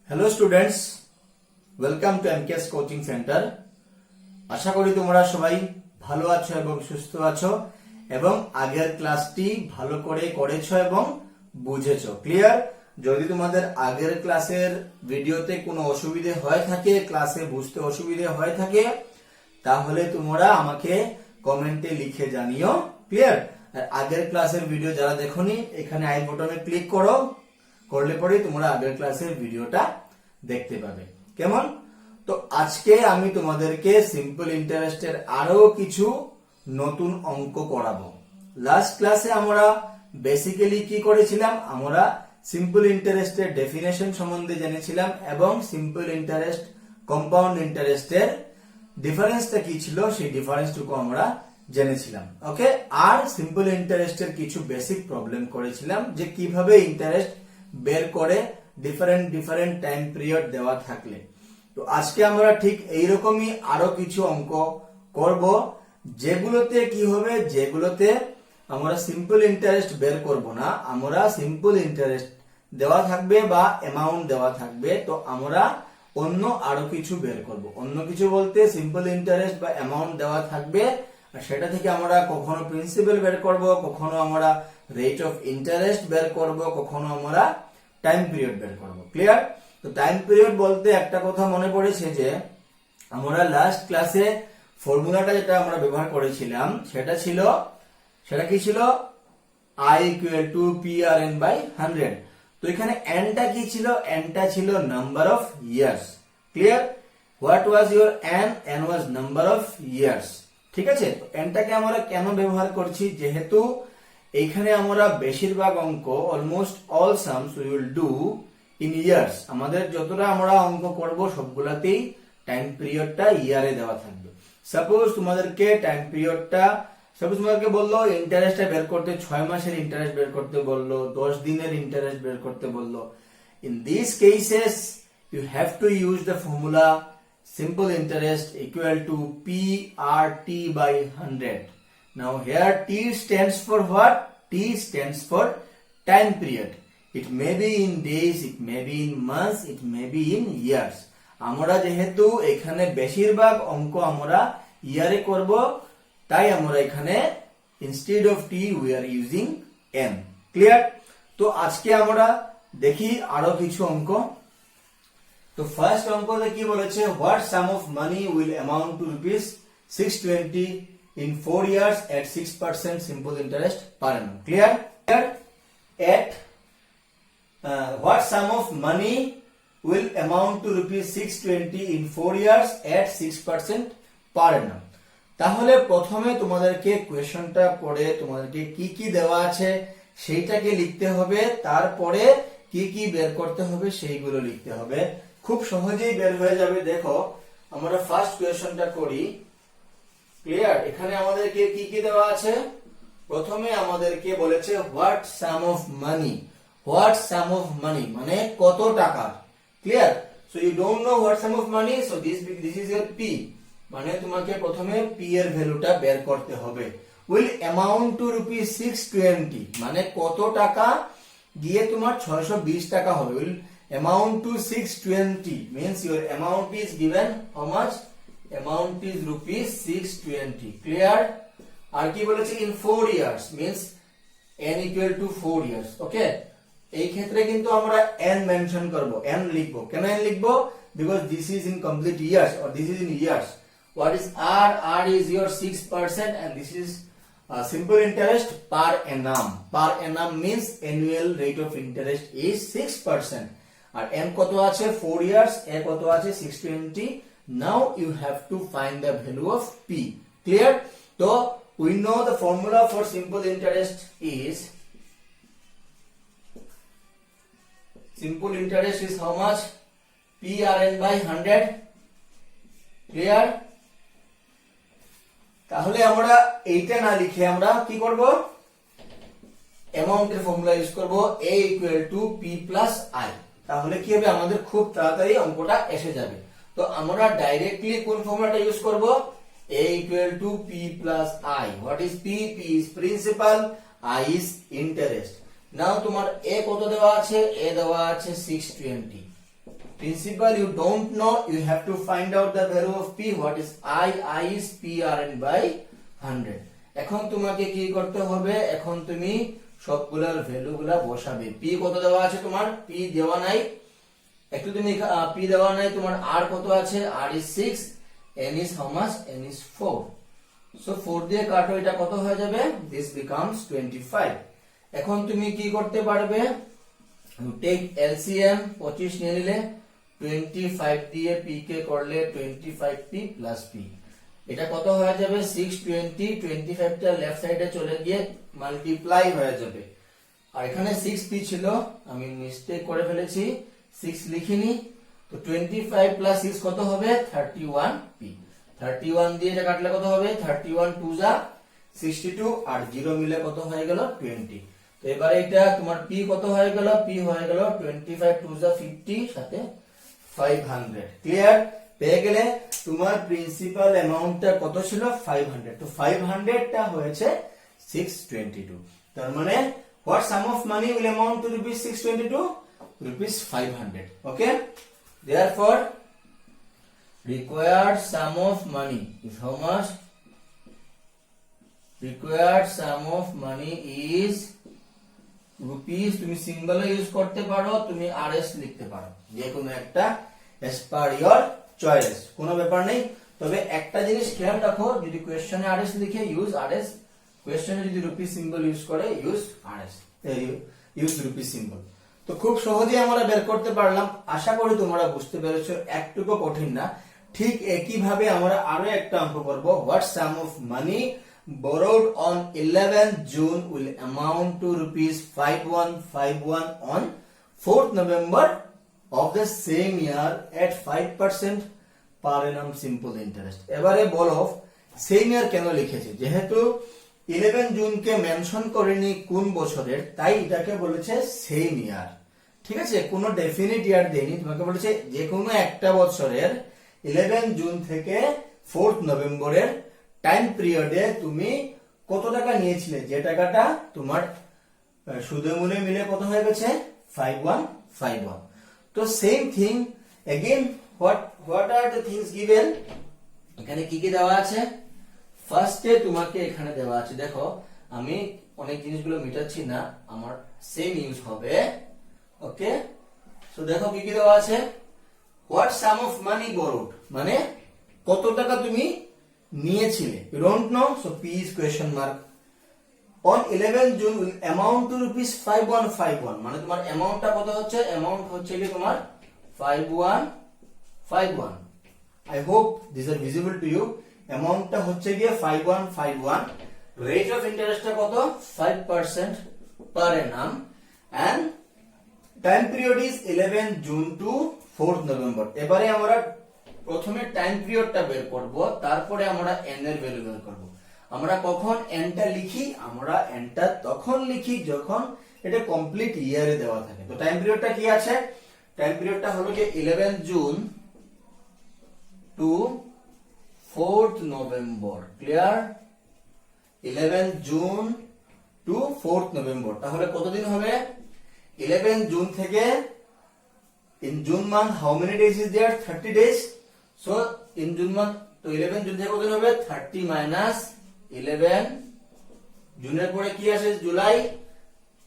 Hello students, welcome to MKS coaching centre. আশা করি তোমরা সবাই ভালো আছো এবং সুস্থ আছো এবং আগের ক্লাসটি ভালো করে করেছো এবং বুঝেছো। ক্লিয়ার? যদি তোমাদের আগের ক্লাসের ভিডিওতে কোনো অসুবিধে হয়ে থাকে, ক্লাসে বুঝতে অসুবিধে হয়ে থাকে, তাহলে তোমরা আমাকে কমেন্টে লিখে জানিও। ক্লিয়ার? আর আগের ক্লাসের ভিডিও যারা দেখোনি, এখানে আই বাটনে ক্লিক করো, করলে পরে তোমরা আগের ক্লাসের ভিডিওটা দেখতে পাবে। কেমন? তো আজকে আমি তোমাদেরকে সিম্পল ইন্টারেস্টের আরো কিছু নতুন অঙ্ক করাবো। লাস্ট ক্লাসে আমরা বেসিক্যালি কি করেছিলাম, আমরা সিম্পল ইন্টারেস্টের ডেফিনেশন সম্বন্ধে জেনেছিলাম এবং সিম্পল ইন্টারেস্ট কম্পাউন্ড ইন্টারেস্টের ডিফারেন্সটা কি ছিল সেই ডিফারেন্সটুকু আমরা জেনেছিলাম। ওকে, আর সিম্পল ইন্টারেস্টের কিছু বেসিক প্রবলেম করেছিলাম যে কিভাবে ইন্টারেস্ট বের করে ডিফারেন্ট টাইম পিরিয়ড দেওয়া থাকলে। তো আজকে আমরা ঠিক এইরকমই আরো কিছু অঙ্ক করব, যেগুলোতে কি হবে, যেগুলোতে আমরা সিম্পল ইন্টারেস্ট বের করব না, আমরা সিম্পল ইন্টারেস্ট দেওয়া থাকবে বা অ্যামাউন্ট দেওয়া থাকবে, তো আমরা অন্য আরো কিছু বের করব। অন্য কিছু বলতে সিম্পল ইন্টারেস্ট বা অ্যামাউন্ট দেওয়া থাকবে, আর সেটা থেকে আমরা কখনো প্রিন্সিপাল বের করব, কখনো আমরা রেট অফ ইন্টারেস্ট বের করব, কখনো আমরা টাইম পিরিয়ড বের করব। ক্লিয়ার? তো টাইম পিরিয়ড বলতে একটা কথা মনে পড়েছে যে আমরা লাস্ট ক্লাসে ফর্মুলাটা যেটা আমরা ব্যবহার করেছিলাম সেটা কি ছিল, I equal to PRN by 100। তো এখানে n টা কি ছিল, n টা ছিল number of years. Clear? What was your n? n was number of years. ঠিক আছে? তো n টাকে আমরা কেন ব্যবহার করছি, যেহেতু এইখানে আমরা বেশিরভাগ অঙ্ক almost all sums we will do in years. আমাদের যতটা আমরা অঙ্ক করব সবগুলাতেই টাইম পিরিয়ডটা ইয়ারে দেওয়া থাকবে। সাপোজ তোমাদেরকে টাইম পিরিয়ডটা, সাপোজ তোমাদেরকে বললো ইন্টারেস্টটা বের করতে 6 মাসের ইন্টারেস্ট বের করতে বললো, 10 দিনের ইন্টারেস্ট বের করতে বললো। In this cases you have to use the formula simple interest equal to PRT by 100. Now here T stands for what? T stands for time period. It may be in days, it may be in months, it may be in years. আমরা যেহেতু এখানে বেশিরভাগ অঙ্ক আমরা ইয়ারে করব, তাই আমরা এখানে instead of T we are using M. Clear? তো আজকে আমরা দেখি আরো কিছু অঙ্ক। তো ফার্স্ট অঙ্কতে কি বলেছে, what sum of money will amount two rupees 620 in 4 years at 6% simple interest per annum. Clear? At what sum of money will amount to rupees 620 in 4 years at 6% per annum? তাহলে প্রথমে তোমাদেরকে কোয়েশ্চনটা পড়ে তোমাদেরকে কি কি দেওয়া আছে সেইটাকে লিখতে হবে, তারপরে কি কি বের করতে হবে সেইগুলো লিখতে হবে। খুব সহজেই বের হয়ে যাবে। দেখো আমরা ফার্স্ট কোয়েশ্চনটা করি। ক্লিয়ার? এখানে আমাদেরকে কি কি দেওয়া আছে, প্রথমে আমাদেরকে বলেছে what sum of money. What sum of money মানে কত টাকা। Clear? So you don't know what sum of money, so this is your P, মানে তোমাকে প্রথমে পি এর ভ্যালুটা বের করতে হবে। উইল অ্যামাউন্ট টু রুপিস 620 মানে কত টাকা গিয়ে তোমার 620 টাকা হবে। Will amount to 620 means your amount is given how much? Amount is rupees 620. Clear? আর কি বলেছে, in 4 years means n equal to 4 years. Okay? এই ক্ষেত্রে কিন্তু আমরা n মেনশন করব, n লিখবো। কেন n লিখবো? because this is in complete years or this is in years. What is r? r is your 6% and this is simple interest per annum. Per annum means annual rate of interest is 6%. R m কত আছে 4 years, a কত আছে 620. Now you have to find the value of p. Clear? So we know the formula for simple interest is how much? PRN by 100. Clear? তাহলে আমরা এইটা না লিখে আমরা কি করব, অ্যামাউন্টের ফর্মুলা ইউজ করব, a equal to p plus i। তাহলে কি হবে, আমাদের খুব তাড়াতাড়ি অঙ্কটা এসে যাবে। তো আমরা ডাইরেক্টলি কোন ফর্মুলাটা ইউজ করব, a equal to p plus i। what is p? p is principal, i is interest। নাও তোমার a কত দেওয়া আছে, a দেওয়া আছে 620। Principal you don't know, you have to find out the value of P. What is I? I is PRN by 100. এখন তোমাকে কি করতে হবে, এখন তুমি সবগুলোর ভ্যালুগুলা বসাবে। P কত দেওয়া আছে তোমার? P দেওয়া নাই, একটু তুমি P দেওয়া নাই, তোমার R কত আছে? R is 6, N is how much? N is 4. So 4 দিয়ে কাটো, এটা কত হয়ে যাবে? This becomes 25. এখন তুমি কি করতে পারবে? You take LCM 25 নিয়ে নিলে 25 দিয়ে P কে করলে 25P plus P, এটা কত হয়ে যাবে? 620, 25 টা লেফট সাইডে চলে গিয়ে মাল্টিপ্লাই হয়ে যাবে। আর এখানে 6P ছিল, আমি মিস্টেক করে ফেলেছি, 6 লিখিনি। তো 25 প্লাস 6 কত হবে? 31P। 31 দিয়ে এটা কাটলে কত হবে? 31 2 যা 62, আর 0 মিলে কত হয়ে গেল? 20। তো এবারে এটা তোমার P কত হয়ে গেল? P হয়ে গেল 25 2 যা 50, সাথে 500। ক্লিয়ার? পেয়ে গেলে তোমার প্রিন্সিপাল অ্যামাউন্টটা কত ছিল? 500। তো 500 টা হয়েছে 622। তার মানে what sum of money will amount to rupees 622? Rupees 500. Okay, therefore required sum of money is how much? Required sum of money is rupees, তুমি সিম্বল ইউজ করতে পারো, তুমি RS লিখতে পারো, যে কোনো একটা as per your choice, কোনো ব্যাপার নেই। তবে একটা জিনিস খেয়াল রাখো, যদি কোশ্চেনে RS লিখে ইউজ RS, কোশ্চেনে যদি রুপি সিম্বল ইউজ করে use RS, use rupee symbol. তো খুব সহজেই আমরা বের করতে পারলাম, আশা করি তোমরা বুঝতে পেরেছো, একটুকু কঠিন না। ঠিক একই ভাবে আমরা আরো একটা অঙ্ক করব। What sum of money borrowed on 11th June will amount to rupees 5151 on 4th November of the same year at 5% per annum simple interest? এবারে বলো সেম ইয়ার কেন লিখেছে? যেহেতু 11 জুনকে মেনশন করেনি কোন বছরের, তাই এটাকে বলেছে সেম ইয়ার। ঠিক আছে, কোনো ডেফিনিট ইয়ার দেয়নি, তোমাকে বলেছে যে কোনো একটা বছরের 11 জুন থেকে 4th নভেম্বরের টাইম পিরিয়ডে তুমি কত টাকা নিয়েছিলে, যে টাকাটা তোমার সুদে মূলে মিলে কত হয়ে গেছে? 5151। তো same thing again, what are the things given? এখানে কি কি দেওয়া আছে? ফার্স্টে তোমাকে এখানে দেওয়া আছে, দেখো আমি অনেক জিনিসগুলো মিটাচ্ছি না, আমার সেম ইউজ হবে। ওকে, সো দেখো কি কি দেওয়া আছে। What sum of money borrowed, মানে কত টাকা তুমি নিয়েছিলে। You don't know, so P is question mark. On 11 June will amount to rupees 5151, মানে তোমার অ্যামাউন্টটা কত হচ্ছে? অ্যামাউন্ট হচ্ছে কি তোমার 5151। I hope these are visible to you. অ্যামাউন্টটা হচ্ছে গিয়ে 5151। রেট অফ ইন্টারেস্টটা কত? 5% per annum, and time period is 11 June to 4th November. এবারে আমরা প্রথমে টাইম পিরিয়ডটা বের করব, তারপরে আমরা n এর ভ্যালু বের করব। আমরা কখন n টা লিখি? আমরা n টা তখন লিখি যখন এটা কমপ্লিট ইয়ারে দেওয়া থাকে। তো টাইম পিরিয়ডটা কি আছে? টাইম পিরিয়ডটা হলো যে 11 June to 4th November. Clear? 11 June to 4th November, তাহলে কতদিন হবে? 11 জুন থেকে, in June month how many days is there? 30 days. So in June month, তো 11 জুন থেকে কতদিন হবে? 30 minus 11, জুনের পরে কি আসে? July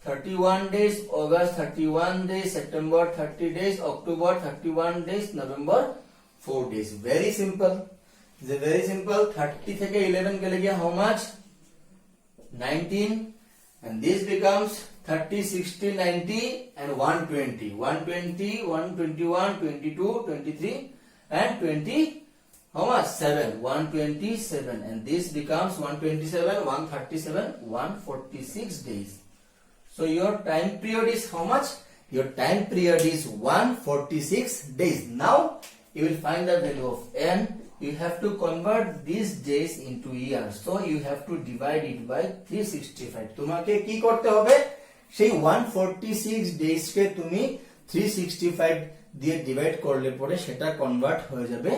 31 days, August 31 days, September 30 days, October 31 days, November 4 days. Very simple. It's a very simple. 30 থেকে 11 গেলে গিয়ে how much? 19, and this becomes 30, 60, 90 and 120. 120, 121, 22, 23 and 20. How much? 7. 127, and this becomes 127, 137, 146 days. So your time period is how much? Your time period is 146 days. Now you will find the value of n. You have to convert these days into years. So you have to divide it by 365. তোমাকে কি করতে হবে? সেই 146 days কে তুমি 365 দিয়ে divide করলে পরে সেটা কনভার্ট হয়ে যাবে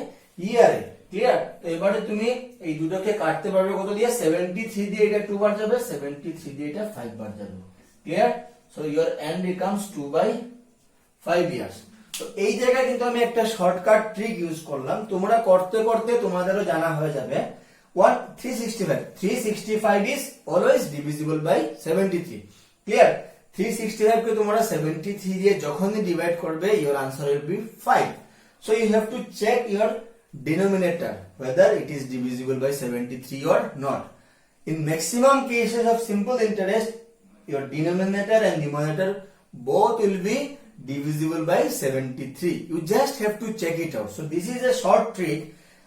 ইয়ারে। ক্লিয়ার? তো এবারে তুমি এই দুটোকে কাটতে পারবে কত দিয়ে? 73 দিয়ে এটা 2 বার যাবে, 73 দিয়ে এটা 5 বার যাবে। Clear? So your n becomes 2/5 years. তো এই জায়গায় কিন্তু আমি একটা শর্টকাট ট্রিক ইউজ করলাম, তোমরা করতে করতে তোমাদেরও জানা হয়ে যাবে। 365 is always divisible by 73. Clear? 365 কে তোমরা 73 দিয়ে যখনই ডিভাইড করবে, your answer will be 5. So you have to check your denominator whether it is divisible by 73 or not. In maximum cases of simple interest, your denominator and numerator both will be divisible by 73. You just have to check it out. So this is a short trick.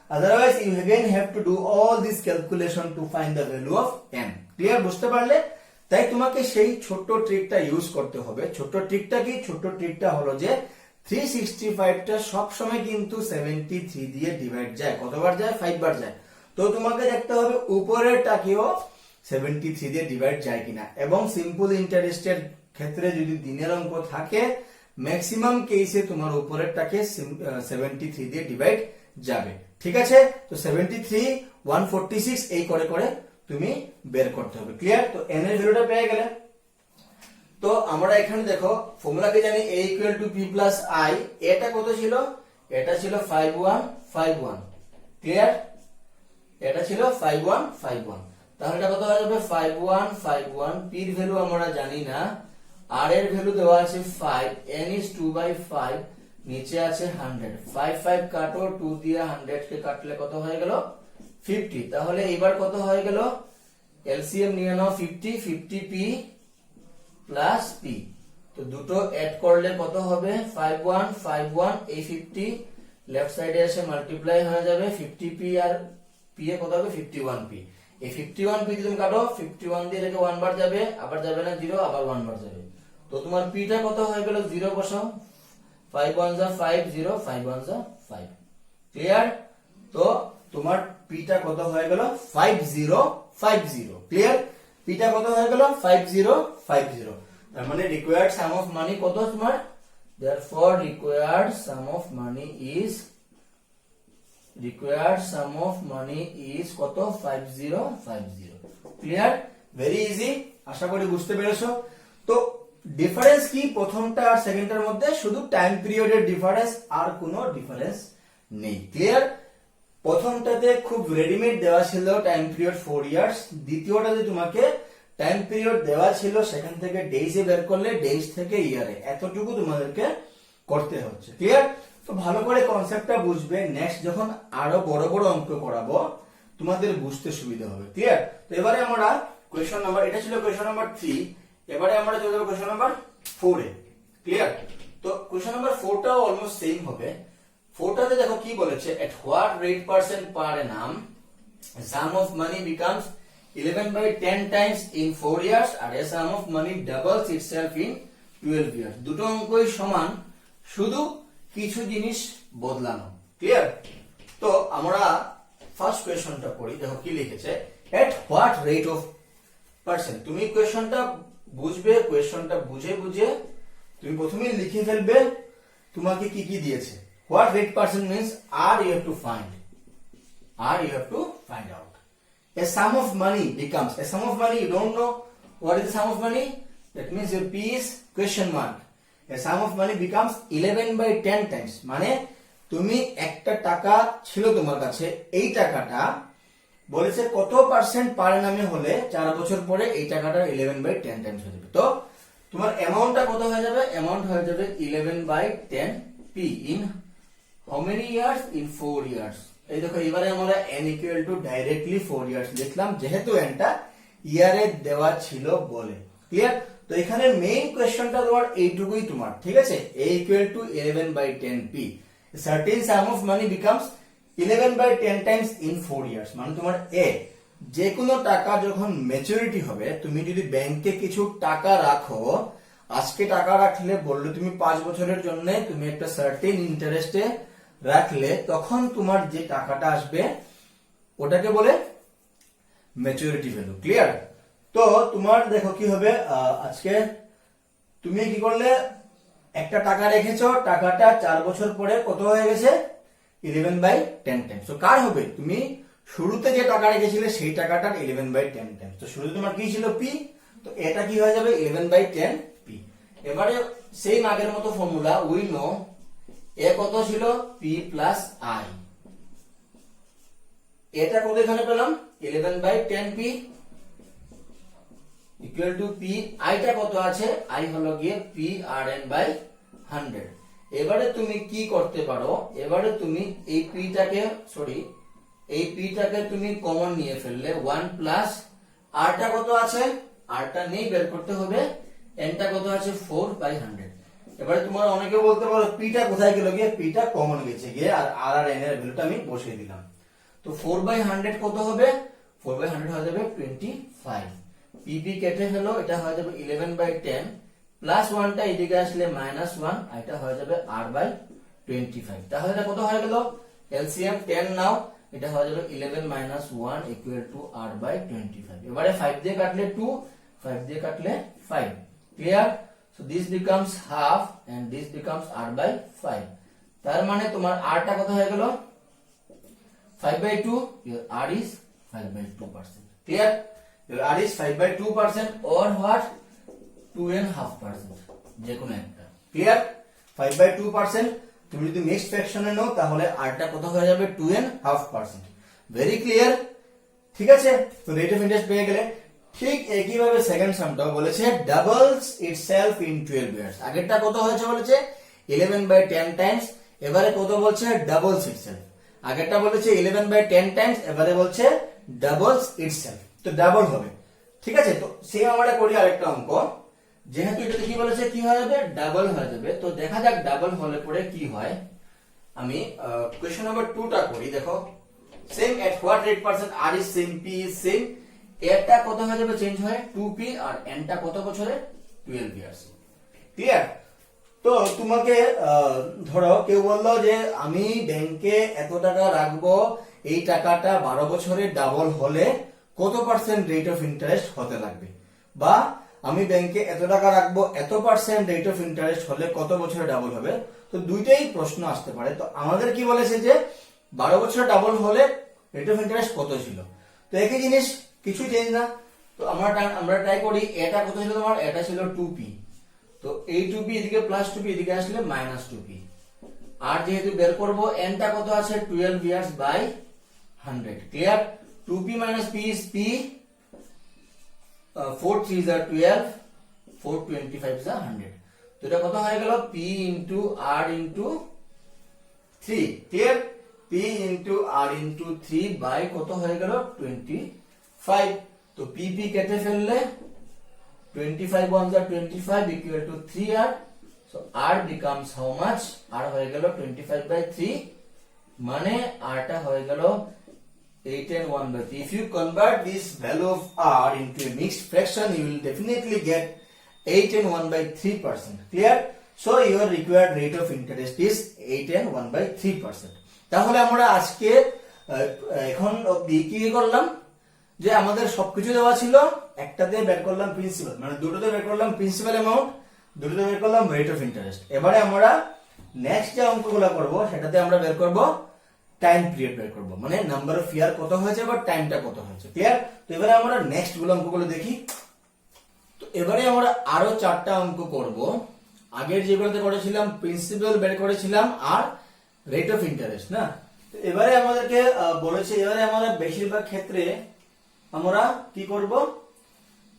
Otherwise you again have to do all this calculation to find the value of n. Clear? বুঝতে পারলে? তাই তোমাকে সেই ছোট্ট ট্রিকটা use করতে হবে। ছোট্ট ট্রিকটা কি? ছোট্ট ট্রিকটা হলো যে 365 টা সব সময় কিন্তু 73 দিয়ে ডিভাইড যায়। কতবার যায়? 5 বার যায়। তো তোমাকে দেখতে হবে উপরেরটাকেও 73 দিয়ে ডিভাইড যায় কিনা। এবং সিম্পল ইন্টারেস্টের ক্ষেত্রে যদি দিনের অঙ্ক থাকে, ম্যাক্সিমাম কেসে তোমার উপরেরটাকে 73 দিয়ে ডিভাইড যাবে। ঠিক আছে? তো 73, 146 এই করে করে তুমি বের করতে হবে। ক্লিয়ার? তো n এর ভ্যালুটা পেয়ে গেলে। তো আমরা এখানে দেখো ফর্মুলাকে জানি a equal to p plus i। এটা কত ছিল? এটা ছিল 5151। ক্লিয়ার? এটা ছিল 5151। তাহলে এটা কত হয়ে যাবে? 5151। p এর ভ্যালু আমরা জানি না, r এর ভ্যালু দেওয়া আছে 5, n is 2/5, নিচে আছে 100। 5 5 কাটো, 2 দিয়ে 100 কে কাটলে কত হয়ে গেল? 50। তাহলে এবার কত হয়ে গেল? এলসিএম নিয়ে নাও 50, 50p প্লাস p। তো দুটো এড করলে কত হবে? 5151। এই 50 লেফট সাইডে এসে মাল্টিপ্লাই হয়ে যাবে, 50p আর p এ কত হবে? 51p। এই 51p যদি তুমি কাটো, 51 দিয়ে থেকে 1 বার যাবে, আবার যাবে না 0, আবার 1 বার যাবে। তো তোমার p টা কত হয়ে গেল? 0 বসাও। 5 1 যা 5 0, 5 1 যা 5। ক্লিয়ার? তো তোমার p টা কত হয়ে গেল? 5050। ক্লিয়ার? p টা কত হয়ে গেল? 5050। তার মানে রিকোয়ার্ড সাম অফ মানি কত তোমার? therefore required sum of money is কত? 5050। ক্লিয়ার? Very easy. আশা করি বুঝতে পেরেছো। তো ডিফারেন্স কি প্রথমটা আর সেকেন্ডটার মধ্যে? শুধু টাইম পিরিয়ডের ডিফারেন্স, আর কোনো ডিফারেন্স নেই। ক্লিয়ার? প্রথমটাতে খুব রেডিমেড দেওয়া ছিল টাইম পিরিয়ড 4 ইয়ার্স, দ্বিতীয়টাতে তোমাকে টাইম পিরিয়ড দেওয়া ছিল, সেখান থেকে ডেইজে বের করলে, ডেইজ থেকে ইয়ারে, এতটুকু তোমাদেরকে করতে হচ্ছে। ক্লিয়ার? তো ভালো করে কনসেপ্টটা বুঝবে, নেক্সট যখন আরো বড় বড় অঙ্ক করাবো তোমাদের বুঝতে সুবিধা হবে। ক্লিয়ার? তো এবারে আমরা কোয়েশ্চন নাম্বার, এটা ছিল কোয়েশ্চন নাম্বার 3, এবারে আমরা চলে যাব কোয়েশ্চন নাম্বার 4 এ। ক্লিয়ার? তো কোয়েশ্চন নাম্বার 4 টাও অলমোস্ট সেম হবে। 4 টাতে দেখো কি বলেছে, at what rate percent per annum sum of money becomes 11/10 times in 4 years R a sum of money doubles itself in 12 years। দুটো অঙ্কই সমান, শুধু কিছু জিনিস বদলানো। ক্লিয়ার? তো আমরা ফার্স্ট কোয়েশ্চনটা পড়ি। দেখো কি লিখেছে, at what rate of percent। তুমি কোয়েশ্চনটা বুঝবে, কোয়েশ্চনটা বুঝে বুঝে তুমি প্রথমেই লিখে ফেলবে তোমাকে কি কি দিয়েছে। what rate percent means r you have to find, out. A sum of money becomes, a sum of money you don't know what is the sum of money, that means your p is question mark. A sum of money becomes 11/10 times, মানে তুমি একটা টাকা ছিল তোমার কাছে, এই টাকাটা বলেছে কত পার্সেন্ট পার নামে হলে 4 বছর পরে এই টাকাটা 11/10 টাইমস হয়ে যাবে। তো তোমার অ্যামাউন্টটা কত হয়ে যাবে? অ্যামাউন্ট হয়ে যাবে 11/10 p in how many years? in 4 years। এই দেখো এবারে আমরা n equal to directly 4 years লিখলাম, যেহেতু n টা ইয়ারে দেওয়া ছিল বলে। ক্লিয়ার? তো এখানে মেইন কোশ্চেনটা তোমার এইটুকুই তোমার, ঠিক আছে? a equal to 11/10 p, a certain sum of money becomes 11/10 times in 4 years। মানে তোমার a, যে কোনো টাকা যখন ম্যাচুরিটি হবে, তুমি যদি ব্যাংকে কিছু টাকা রাখো, আজকে টাকা রাখলে বললো তুমি 5 বছরের জন্য তুমি একটা সার্টেন ইন্টারেস্টে রাখলে, তখন তোমার যে টাকাটা আসবে ওটাকে বলে ম্যাচুরিটি ভ্যালু। ক্লিয়ার? তো তোমার দেখো কি হবে, আজকে তুমি কি করলে, একটা টাকা রেখেছো, টাকাটা 4 বছর পরে কত হয়ে গেছে? 11/10 টাইমস। তো কার হবে? তুমি শুরুতে যে টাকা রেখেছিলে সেই টাকাটার 11/10 টাইমস। তো শুরুতে তোমার কি ছিল? p। তো এটা কি হয়ে যাবে? 11/10 p। এবারে সেম আগের মতো ফর্মুলা, উই নো এ কত ছিল পি প্লাস আই, এটা কত এখানে পেলাম 11/10p ইকুয়াল টু পি, আইটা কত আছে, আই হলো গিয়ে পি আর এন বাই 100। এবারে তুমি কি করতে পারো, এবারে তুমি এই পিটাকে এই পিটাকে তুমি কমন নিয়ে ফেললে 1 প্লাস আরটা কত আছে, আরটা নেই বের করতে হবে, এনটা কত আছে 4/100। এবারে তোমার অনেকে বলতে পারো পিটা কোথায় গেল, গিয়ে পিটা কমন গেছে গিয়ে, আর আর আর এন এর ভ্যালুটা আমি বসিয়ে দিলাম। তো 4/100 কত হবে, 4/100 হয়ে যাবে 25। পিপি কেটে ফেলো, এটা হয়ে যাবে 11/10 প্লাস 1টা এদিকে আসলে -1, এটা হয়ে যাবে r/25। তাহলে এটা কত হয়ে গেল, এলসিএম 10 নাও, এটা হয়ে যাবে 11 - 1 ইকুয়াল টু r/25। এবারে 5 দিয়ে কাটলে 2, 5 দিয়ে কাটলে 5। Clear? So this becomes half and this becomes r/5। তার মানে তোমার r টা কত হয়ে গেল 5/2, your r is 5/2%। Clear? your r is 5/2% or what 2.5%, যে কোনো একটা। ক্লিয়ার? 5/2%। তুমি যদি মিক্সড ফ্র্যাকশনে নাও তাহলে r টা কত হয়ে যাবে 2.5%। Very clear? ঠিক আছে, তো রেট অফ ইন্টারেস্ট পেয়ে গেলে। ঠিক একই ভাবে সেকেন্ড সামটাও বলেছে ডাবলস ইটসেলফ ইন 12 ইয়ার্স। আগেরটা কত হয়েছে বলেছে 11/10 টাইমস, এবারে কত বলছে ডাবলস ইটসেলফ। আগেরটা বলেছে 11/10 টাইমস, এবারে বলছে ডাবলস ইটসেলফ, তো ডাবল হবে। ঠিক আছে, তো সেম আমরা করি আরেকটা অঙ্ক। যেহেতু এটা কি বলেছে কি হয়ে যাবে ডাবল হয়ে যাবে, তো দেখা যাক ডাবল হলে পরে কি হয়। আমি কোশ্চেন নাম্বার 2 টা করি। দেখো same at what rate percent R is same, P is same, এরটা কত হয়ে যাবে চেঞ্জ হয় 2p, আর এনটা কত বছরে 12 ইয়ার্স। ক্লিয়ার? তো তোমাকে ধরো কেউ বললো যে আমি ব্যাংকে এত টাকা রাখবো, এই টাকাটা 12 বছরে ডাবল হলে কত পার্সেন্ট রেট অফ ইন্টারেস্ট হতে লাগবে, বা আমি ব্যাংকে এত টাকা রাখবো এত পার্সেন্ট রেট অফ ইন্টারেস্ট হলে কত বছরে ডাবল হবে। তো দুইটাই প্রশ্ন আসতে পারে। তো আমাদের কি বলেছে যে 12 বছরে ডাবল হলে রেট অফ ইন্টারেস্ট কত ছিল। তো একই জিনিস, কিছু চেঞ্জ না। তো আমরা ট্রাই করি, এটা কত ছিল তোমার, এটা ছিল 2p, তো এই 2p এদিকে প্লাস 2p এদিকে আসলে -2p। আর যেহেতু বের করব এনটা কত আছে 12 years by 100। Clear? 2p - p is p, 4 3s are 12, 4 25s are 100। তো এটা কত হয়ে গেল p into r into 3। Clear? p into r into 3 by কত হয়ে গেল 25। তো pp কেটে ফেললে 25 ones are 25 equal to 3r, so r becomes how much, r হয়ে গেল 25/3, মানে r টা হয়ে গেল 8 and 1/3। if you convert this value of r into a mixed fraction you will definitely get 8 and 1/3%। clear? so your required rate of interest is 8 and 1/3%। তাহলে আমরা আজকে এখন অবধি কি করলাম, যে আমাদের সবকিছু দেওয়া ছিল, একটাতে বের করলাম প্রিন্সিপাল, মানে দুটোতে বের করলাম প্রিন্সিপাল অ্যামাউন্ট, দুটোতে বের করলাম রেট অফ ইন্টারেস্ট। এবারে আমরা নেক্সট যে অঙ্কগুলো করব সেটাতে আমরা বের করব টাইম পিরিয়ড বের করব, মানে নাম্বার অফ ইয়ার কত হয়েছে বা টাইমটা কত হয়েছে। ক্লিয়ার? তো এবারে আমরা নেক্সট গুলো অঙ্কগুলো দেখি। তো এবারে আমরা আরো 4টা অঙ্ক করব। আগের যেগুলোতে করেছিলাম প্রিন্সিপাল বের করেছিলাম আর রেট অফ ইন্টারেস্ট, না? তো এবারে আমাদেরকে বলেছে, এবারে আমরা বেশিরভাগ ক্ষেত্রে আমরা কি করব,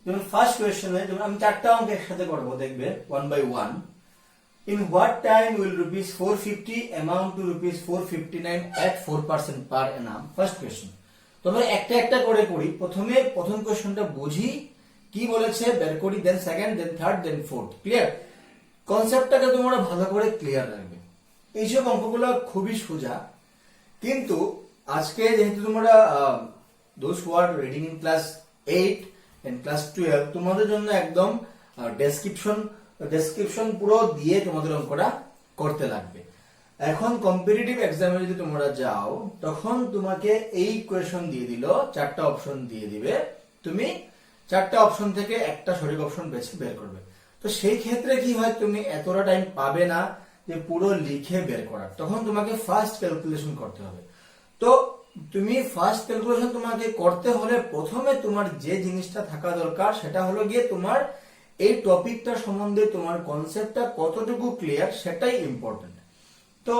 যেমন ফার্স্ট কোয়েশ্চনে যেমন আমি 4টা অঙ্ক একসাথে করব, দেখবে 1 by 1। in what time will rupees 450 amount to rupees 459 at 4% per annum? First question. তো আমরা একটা একটা করে করি। প্রথমে প্রথম কোয়েশ্চনটা বুঝি কি বলেছে বের করি, দেন সেকেন্ড, দেন থার্ড, দেন ফোর্থ। ক্লিয়ার? কনসেপ্টটাকে তোমরা ভালো করে ক্লিয়ার রাখবে। এইসব অঙ্কগুলো খুবই সোজা, কিন্তু আজকে যেহেতু তোমরা those who are reading in class 8 and class 12 তোমাদের জন্য একদম ডেসক্রিপশন পুরো দিয়ে তোমাদের অঙ্কটা করতে লাগবে। এখন কম্পিটিটিভ এক্সামে যদি তোমরা যাও তখন তোমাকে এই কোয়েশ্চন দিয়ে দিল, 4টা অপশন দিয়ে দিবে, তুমি 4টা অপশন থেকে একটা সঠিক অপশন বেছে বের করবে। তো সেই ক্ষেত্রে কি হয়, তুমি এতটা টাইম পাবে না যে পুরো লিখে বের করার, তখন তোমাকে ফার্স্ট ক্যালকুলেশন করতে হবে। তো তুমি ফার্স্ট ক্যালকুলেশন তোমাকে করতে হলে প্রথমে তোমার যে জিনিসটা থাকা দরকার সেটা হলো গিয়ে তোমার এই টপিকটা সম্বন্ধে তোমার কনসেপ্টটা কতটুকু ক্লিয়ার, সেটাই ইম্পর্টেন্ট। তো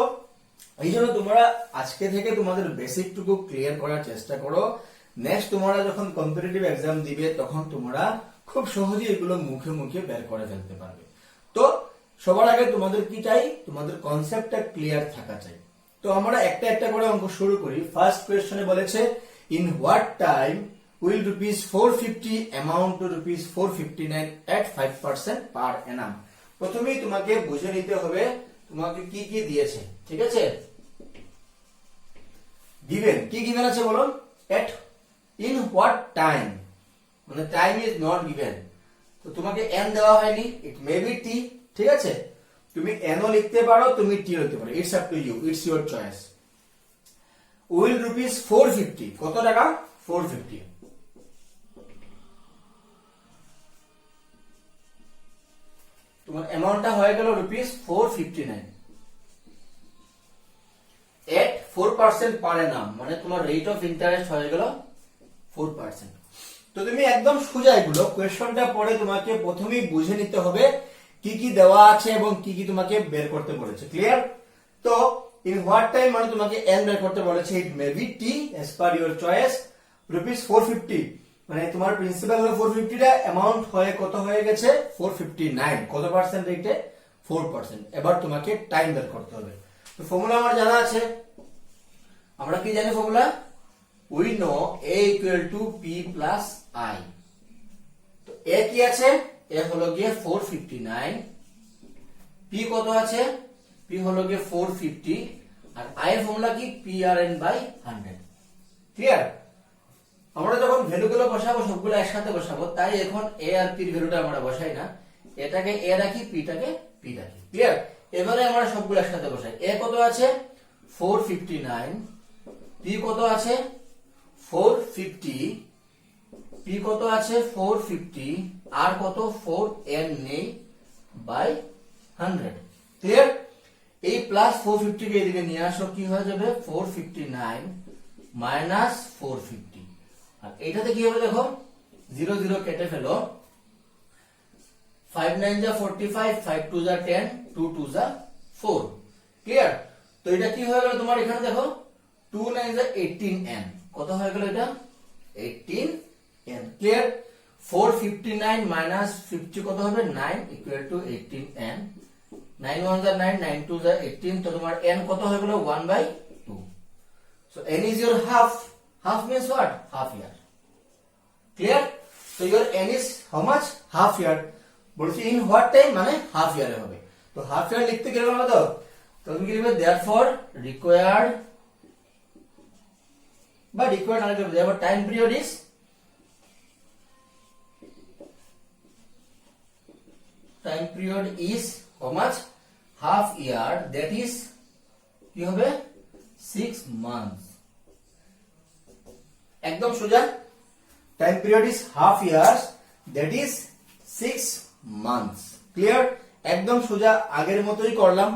এই জন্য তোমরা আজকে থেকে তোমাদের বেসিক টুকু ক্লিয়ার করার চেষ্টা করো। নেক্সট তোমরা যখন কম্পিটিটিভ এক্সাম দিবে তখন তোমরা খুব সহজেই এগুলো মুখে মুখে বের করে ফেলতে পারবে। তো সবার আগে তোমাদের কি চাই, তোমাদের কনসেপ্টটা ক্লিয়ার থাকা চাই। তো আমরা একটা একটা করে অঙ্ক শুরু করি। ফার্স্ট কোয়েশ্চনে বলেছে in what time will rupees 450 amount two rupees 459 at 5% per annum। প্রথমেই তোমাকে বুঝে নিতে হবে তোমাকে কি কি দিয়েছে, ঠিক আছে। গিভেন কি গিভেন আছে বলো, এট ইন হোয়াট টাইম, মানে টাইম ইজ নট গিভেন। তো তোমাকে এন দেওয়া হয়নি, ইট মে বি টি, ঠিক আছে। তুমি এনও লিখতে পারো, তুমি টি লিখতে পারো, it's up to you, it's your choice. Will rupees 450, কত টাকা 450। তোমার অ্যামাউন্টটা হয়ে গেল রুপিস 459 এট 4% পার annum, মানে তোমার রেট অফ ইন্টারেস্ট হয়ে গেল 4%। তো তুমি একদম সোজা এগুলো কোয়েশ্চনটা পড়ে তোমাকে প্রথমেই বুঝে নিতে হবে কি কি দেওয়া আছে এবং কি কি তোমাকে বের করতে বলেছে, ক্লিয়ার। তো ইন হোয়াট টাইম মানে তোমাকে এন বের করতে বলেছে, it may be T as per your choice. Rupees 450 মানে তোমার প্রিন্সিপাল হলো 450 টা, অ্যামাউন্ট হয়ে কত হয়ে গেছে 459, কত পার্সেন্ট রেটে 4%। এবার তোমাকে টাইম বের করতে হবে। তো ফর্মুলা আমার জানা আছে, আমরা কি জানি formula, we know a equal to p plus i। তো a কি আছে, a হলো গিয়ে 459, p কত আছে, p হলো গিয়ে 450, আর i এর ফর্মুলা কি PRN বাই 100, ক্লিয়ার। আমরা যখন ভ্যালুগুলো বসাবো সবগুলো একসাথে বসাবো, তাই এখন a আর p এর ভ্যালুটা আমরা বসাই না, এটাকে a রাখি, p টাকে p রাখি, ক্লিয়ার। এবারে আমরা সবগুলো একসাথে বসাই। a কত আছে 459, p কত আছে 450, p কত আছে 450, আর কত 4n নেই বাই 100, ক্লিয়ার। এই প্লাস 450 কে এদিকে নিয়ে আসো, কি হয়ে যাবে 459 মাইনাস 450, আর এইটাতে কি হবে দেখো 0 0 কেটে ফেলো, 5 9 যা 45, 5 2 যা 10, 2 2 যা 4, ক্লিয়ার। তো এটা কি হয়ে গেল তোমার এখানে দেখো 2 9 যা 18n, কত হয়ে গেল এটা 18n, ক্লিয়ার। 459 মাইনাস 50 কত হবে 9 ইকুয়াল টু 18n, 9 1 যা 9, 9 2 যা 18, তো তোমার n কত হয়ে গেল 1/2। So n is your half, half means what, half year, clear। So your n is how much, half year। বলছি in what time মানে half year এ হবে। তো half year লিখতে গেলে আমরা তো তুমি কি লিখবে therefore required বা required না লিখবে, therefore time period is how much, half year, that is কি হবে 6 months। একদম সোজা, time period is half years, that is 6 months, clear. একদম সোজা, আগের মতোই করলাম।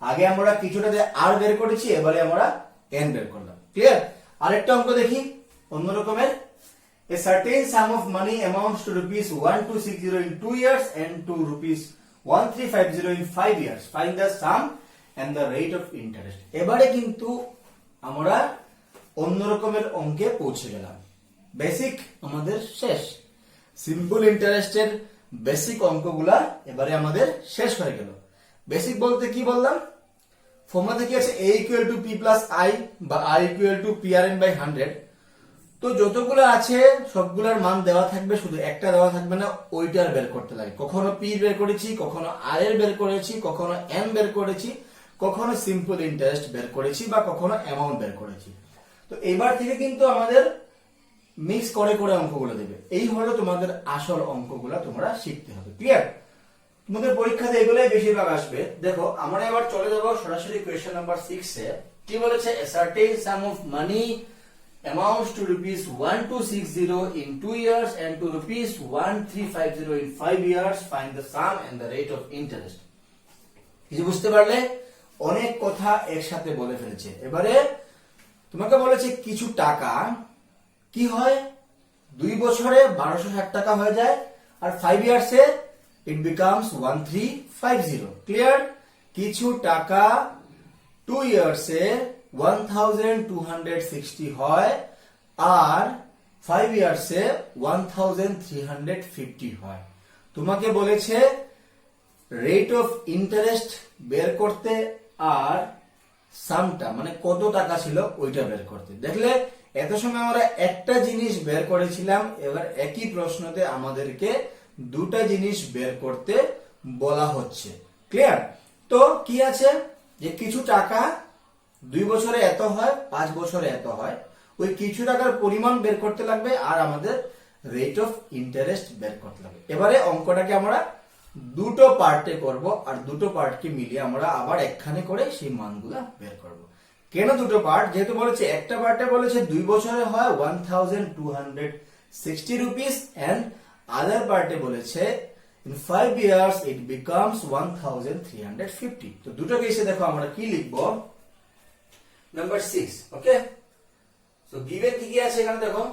আগে আমরা কিছুটাতে আর বের করেছি, এবারে আমরা এন বের করলাম, ক্লিয়ার। আরেকটা অঙ্ক দেখি অন্য রকমের। A certain sum of money amounts to rupees 1260 in 2 years and to rupees 1350 in 5 years. Find the sum and the rate of interest. এবারে কিন্তু আমরা অন্য রকমের অঙ্কে পৌঁছে গেলাম। বেসিক আমাদের শেষ, সিম্পল ইন্টারেস্টের বেসিক অঙ্কগুলা এবারে আমাদের শেষ হয়ে গেল। বেসিক বলতে কি বললাম, ফর্মুলা কি আছে a equal to p plus i বা r equal to PRN by 100। তো যতগুলো আছে সবগুলোর মান দেওয়া থাকবে, শুধু একটা দেওয়া থাকবে না, ওইটার বের করতে লাগে। কখনো p বের করেছি, কখনো r এর বের করেছি, কখনো n বের করেছি, কখনো সিম্পল ইন্টারেস্ট বের করেছি, বা কখনো অ্যামাউন্ট বের করেছি। তো এবার থেকে কিন্তু আমাদের মিক্স করে করে অঙ্কগুলো দেবে। এই হলো তোমাদের আসল অঙ্কগুলো তোমরা শিখতে হবে, ক্লিয়ার। তোমাদের পরীক্ষাতে এগুলাই বেশিরভাগ আসবে। দেখো আমরা এবার চলে যাব সরাসরি কোয়েশ্চেন নাম্বার 6 এ। কি বলেছে, a certain sum of money amounts to rupees 1260 in 2 years and to rupees 1350 in 5 years. Find the sum and the rate of interest. কিছু বুঝতে পারলে? অনেক কথা একসাথে বলে ফেলেছে। এবারে তোমাকে বলেছে কিছু টাকা কি হয় 2 বছরে 1260 টাকা হয়ে যায়, আর 5 ইয়ার্সে it becomes 1350, ক্লিয়ার। কিছু টাকা 2 ইয়ার্সে 1260 হয় আর 5 ইয়ার্সে 1350 হয়। তোমাকে বলেছে রেট অফ ইন্টারেস্ট বের করতে আর সামটা মানে কত টাকা ছিল ওইটা বের করতে। দেখলে এত সময় আমরা একটা জিনিস বের করেছিলাম, এবার একই প্রশ্নতে আমাদেরকে দুটা জিনিস বের করতে বলা হচ্ছে। ক্লিয়ার? তো কি আছে যে কিছু টাকা 2 বছরে এত হয়, 5 বছরে এত হয়, ওই কিছু টাকার পরিমাণ বের করতে লাগবে আর আমাদের রেট অফ ইন্টারেস্ট বের করতে লাগবে। এবারে অঙ্কটাকে আমরা দুটো পার্টে করব আর দুটো পার্টকে মিলিয়ে আমরা আবার একখানে করে সেই মানগুলা বের করব। কেন দুটো পার্ট? যেহেতু বলেছে একটা পার্টে বলেছে 2 বছরে হয় 1260 রুপিস এন্ড আদার পার্টে বলেছে in 5 years it becomes 1350। তো দুটো কেসে দেখো আমরা কি লিখবো। নাম্বার 6, ওকে। সো গিভেন কি কি আছে এখানে দেখো,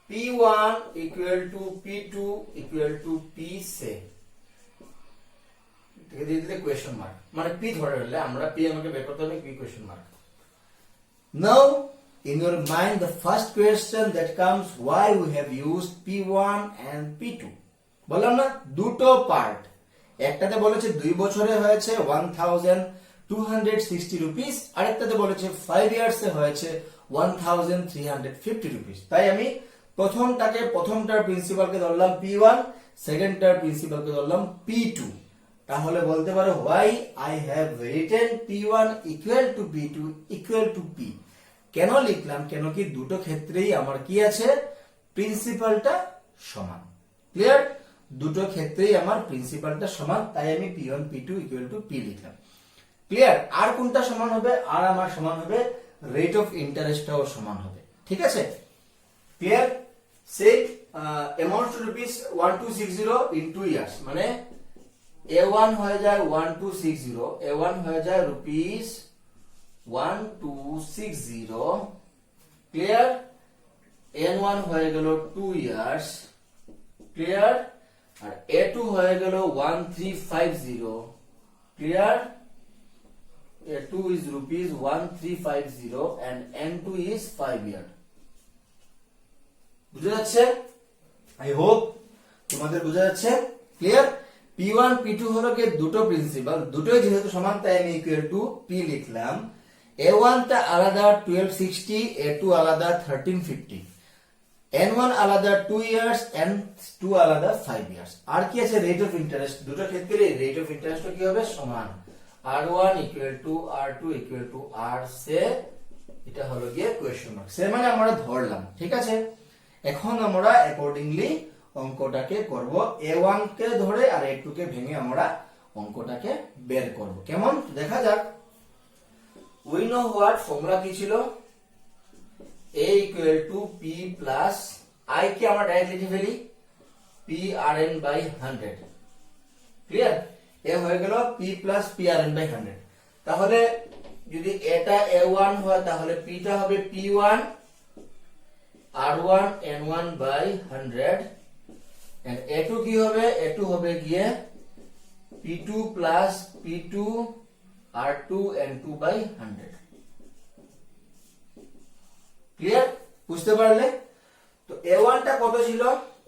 P1 equal to P2 equal to P সে দিয়ে দিলে কোয়েশ্চন মার্ক, মানে P ধরে নিলে আমরা P আমাকে বের করতে হবে, P question mark. Now in your mind the first question that comes, why we have used P1 and P2? বললাম না দুটো পার্ট, একটাতে বলেছে 2 বছরে হয়েছে 1260 রুপিস, আরেকটাতে বলেছে 5 ইয়ার্সে হয়েছে 1350 রুপিস। তাই আমি প্রথমটার প্রিন্সিপালকে ধরলাম P1, সেকেন্ডটার প্রিন্সিপালকে ধরলাম P2। তাহলে বলতে পারো why I have written P1 equal to P2 equal to P। কেন লিখলাম? কেন কি দুটো ক্ষেত্রেই আমার কি আছে, প্রিন্সিপালটা সমান। ক্লিয়ার? দুটো ক্ষেত্রেই আমার প্রিন্সিপালটা সমান, তাই আমি P1 P2 equal to P লিখলাম। ক্লিয়ার? আর কোনটা সমান হবে? আর আমার সমান হবে রেট অফ ইন্টারেস্টটাও সমান হবে। ঠিক আছে? Clear? Say amount two rupees 1260 in 2 years, মানে A1 হয়ে যায় 1260, A1 হয়ে যায় রুপিস 1260। ক্লিয়ার? N1 হয়ে গেল 2 ইয়ার্স। ক্লিয়ার? আর A2 হয়ে গেল 1350। Clear? A2 is rupees 1350 and N2 is 5 year। বুঝা যাচ্ছে? আই হোপ তোমাদের বুঝা যাচ্ছে। ক্লিয়ার? P1 P2 হলো কি দুটো প্রিন্সিপাল, দুটোই যেহেতু সমান তাই আমি ইকুয়াল টু P লিখলাম। A1 টা আলাদা 1260, A2 আলাদা 1350, N1 আলাদা 2 ইয়ার্স, N2 আলাদা 5 ইয়ার্স। আর কি আছে? Rate of interest. দুটো ক্ষেত্রে রেট অফ ইন্টারেস্ট কি হবে? সমান। R1 equal to R2 equal to R সে এটা হলো গিয়ে কোয়েশ্চন মার্ক। সে মানে আমরা ধরলাম। ঠিক আছে? এখন আমরা অ্যাকর্ডিংলি অঙ্কটাকে করব, A1 কে ধরে আর A2 কে ভেঙে আমরা অঙ্কটাকে বের করব। কেমন দেখা যাক। উই নো হোয়াট, ফর্মুলা কি ছিল? A equal to P plus I কে আমরা ডাইরেক্ট লিখে ফেলি PRN by 100। ক্লিয়ার? এ হয়ে গেল P plus PRN by 100। তাহলে যদি এটা A1 হয় তাহলে P টা হবে P1 R1 N1 by 100 and A2 কি হবে? A2 হবে গিয়ে P2 plus P2 R2 N2 by 100। Clear? বুঝতে পারলে? তো A1 টা কত ছিল?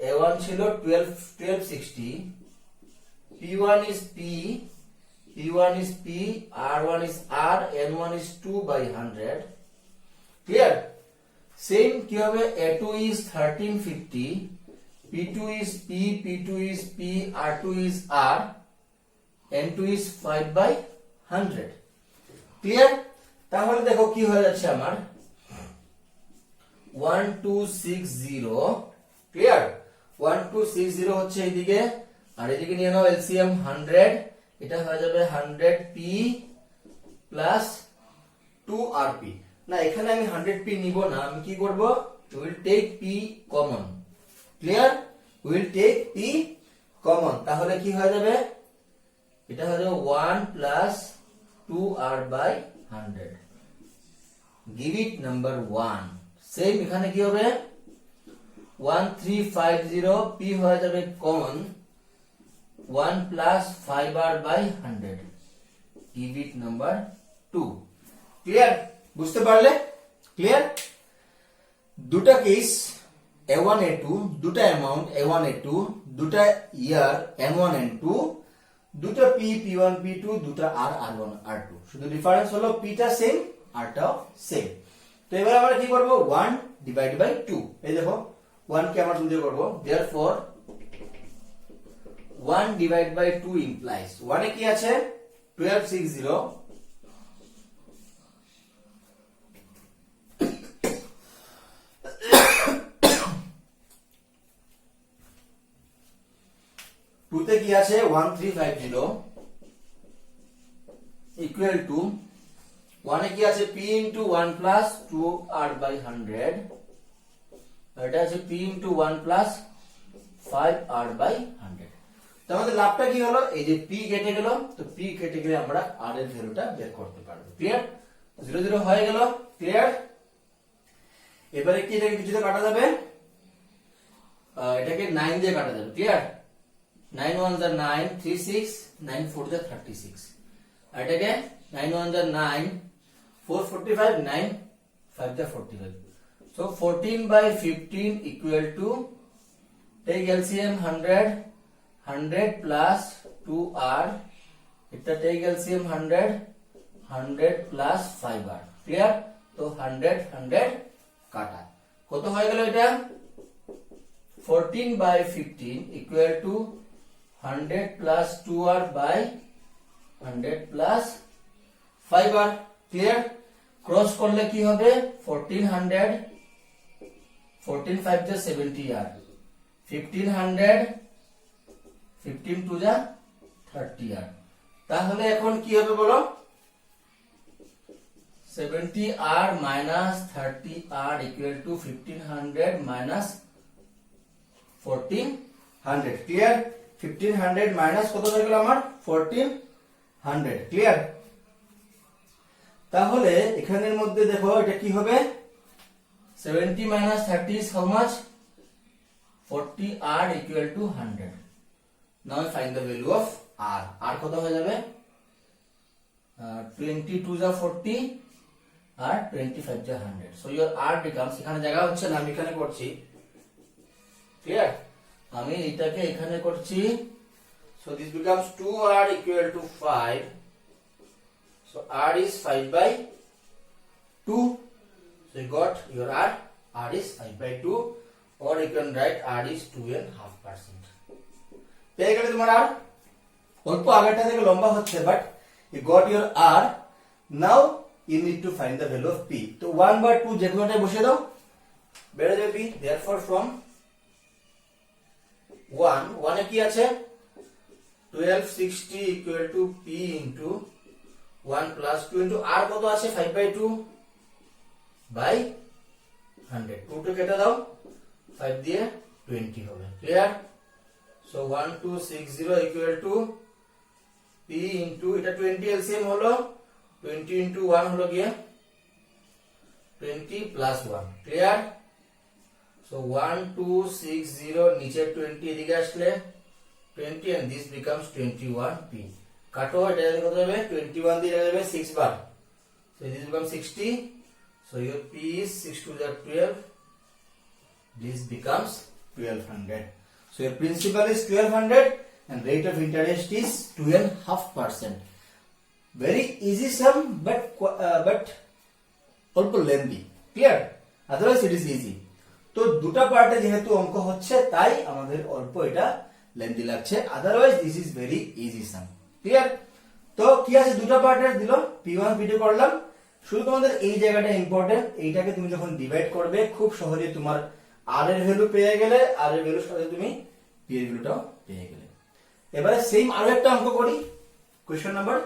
A1 ছিল 1260, P1 is P, P1 is P, R1 is R, N1 is 2 by 100। Clear? Same কি হবে? A2 is 1350, P2 is P, P2 is P, R2 is R, N2 is 5 by 100। Clear? তাহলে দেখো কি হয়ে যাচ্ছে আমার 1260। ক্লিয়ার? 1260 হচ্ছে এইদিকে, আর এদিকে নিয়ে নাও এলসিএম 100, এটা হয়ে যাবে 100p প্লাস 2rp। না, এখানে আমি 100p নিব না, আমি কি করব? Will take p common. Clear? Will take p common. তাহলে কি হয়ে যাবে? এটা হয়ে যাবে 1 plus 2r by 100। Give it number 1। Same এখানে কি হবে? 1350 p হয়ে যাবে common 1 plus 5r by 100। Unit number 2। Clear? বুঝতে পারলে? ক্লিয়ার? দুটা কেস A1 A2, দুটা অ্যামাউন্ট A1 A2, দুটা ইয়ার M1 M2, দুটা P P1 P2, দুটা R R1 R2। শুধু ডিফারেন্স হলো P টা সেম, R টাও সেম। তো এবার আমরা কি করব? 1 ডিভাইড বাই 2। এই দেখো 1 কে আমরা 2 দিয়ে করব। देयरफॉर 1 ডিভাইড বাই 2 ইমপ্লাইজ 1 এ কি আছে? 1260 2 তে কি আছে? 1350 ইকুয়াল টু 1 এ কি আছে? P into 1 plus 2R by 100, এটা আছে P into 1 plus 5R by 100। তো আমাদের লাভটা কি হলো? এই যে P কেটে গেল, তো P কেটে গেলে আমরা R এর ভ্যালুটা বের করতে পারবো। ক্লিয়ার? 0 0 হয়ে গেল। ক্লিয়ার? এবারে কি এটাকে কিছুতে কাটা যাবে? এটাকে 9 দিয়ে কাটা যাবে। Clear? 9 1s are 9, 3 6, 9 4s are 36। আর এটাকে 9 1s are 9, 4 45, 9 5s are 45। So 14 by 15 equal to, take LCM 100, 100 plus 2R, এটা take LCM 100, 100 plus 5R। Clear? তো 100 100 কাটা কত হয়ে গেল? এটা 14 by 15 equal to 100 plus 2R by 100 plus 5R। Clear? Cross করলে কি হবে? 1400, 14 5 যা 70R, 1500, 15 2 যা 30R। তাহলে এখন কি হবে বলো? 70R minus 30R equal to 1500 minus 1400। Clear? 1500 minus কত হয়ে গেল আমার? 1400। ক্লিয়ার? তাহলে এখানের মধ্যে দেখো এটা কি হবে? 70 minus 30 is how much? 40R equal to 100। Now find the value of R। R কত হয়ে যাবে? 22 যা 40 আর 25 যা 100। So your R becomes, এখানে জায়গা হচ্ছে না, আমি এখানে করছি। ক্লিয়ার? আমি এটাকে এখানে করছি। So this becomes 2R equal to 5। So R is 5 by 2। So you got your R. R is 5 by 2, or you can write R is 2.5%। পেয়ে গেলে তোমার R। অল্প আগেরটা থেকে লম্বা হচ্ছে, but you got your R। Now you need to find the value of P। তো 1 বা 2 যে কোনোটাই বসিয়ে দাও, বেড়ে যাবে P। Therefore from 1 এ কি আছে? 1260 equal to P into 1 plus 2 into R কত আছে? 5 by 2 by 100। 2 টো কেটে দাও, 5 দিয়ে 20 হবে। Clear? So 1260 equal to P into, এটা 20 LCM হলো, 20 into 1 হলো গিয়ে 20 plus 1। ক্লিয়ার? So 1260 নিচে 20 এদিকে আসলে 20 and this becomes 21P। কাটো, এটা কত যাবে? 21 দিয়ে যাবে 6 বার। So this becomes 60। So your P is 6 to the 12। This becomes 1200। So your principal is 1200 and rate of interest is 2.5%। Very easy sum, but অল্প lengthy। Clear? Otherwise it is easy। তো দুটা পার্টে যেহেতু অঙ্ক হচ্ছে তাই আমাদের অল্প এটা লেন্থি লাগছে, otherwise this is very easy some. Clear? তো কি আছে? দুটা পার্টের দিল, P1 P2 করলাম। শুধু তোমাদের এই জায়গাটা ইম্পর্টেন্ট, এইটাকে তুমি যখন ডিভাইড করবে খুব সহজে তোমার R এর ভ্যালু পেয়ে গেলে, R এর ভ্যালুর সাথে তুমি P এর ভ্যালুটাও পেয়ে গেলে। এবারে সেম আরো একটা অঙ্ক করি, কোশ্চেন নাম্বার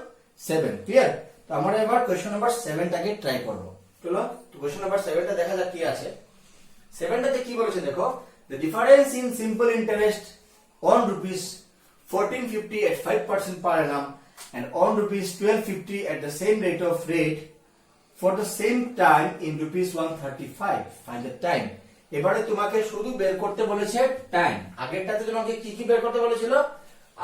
7। ক্লিয়ার? তো আমরা এবার কোশ্চেন নাম্বার 7টাকে ট্রাই করব। চলো তো কোশ্চেন নাম্বার 7টা দেখা যাক কি আছে। 7টাতে কি বলেছে দেখো, the difference in simple interest on rupees 1450 at 5% per annum and on rupees 1250 at the same rate for the same time in rupees 135। Find the time। এবারে তোমাকে শুধু বের করতে বলেছে টাইম। আগেরটাতে তোমাকে কি কি বের করতে বলেছিল?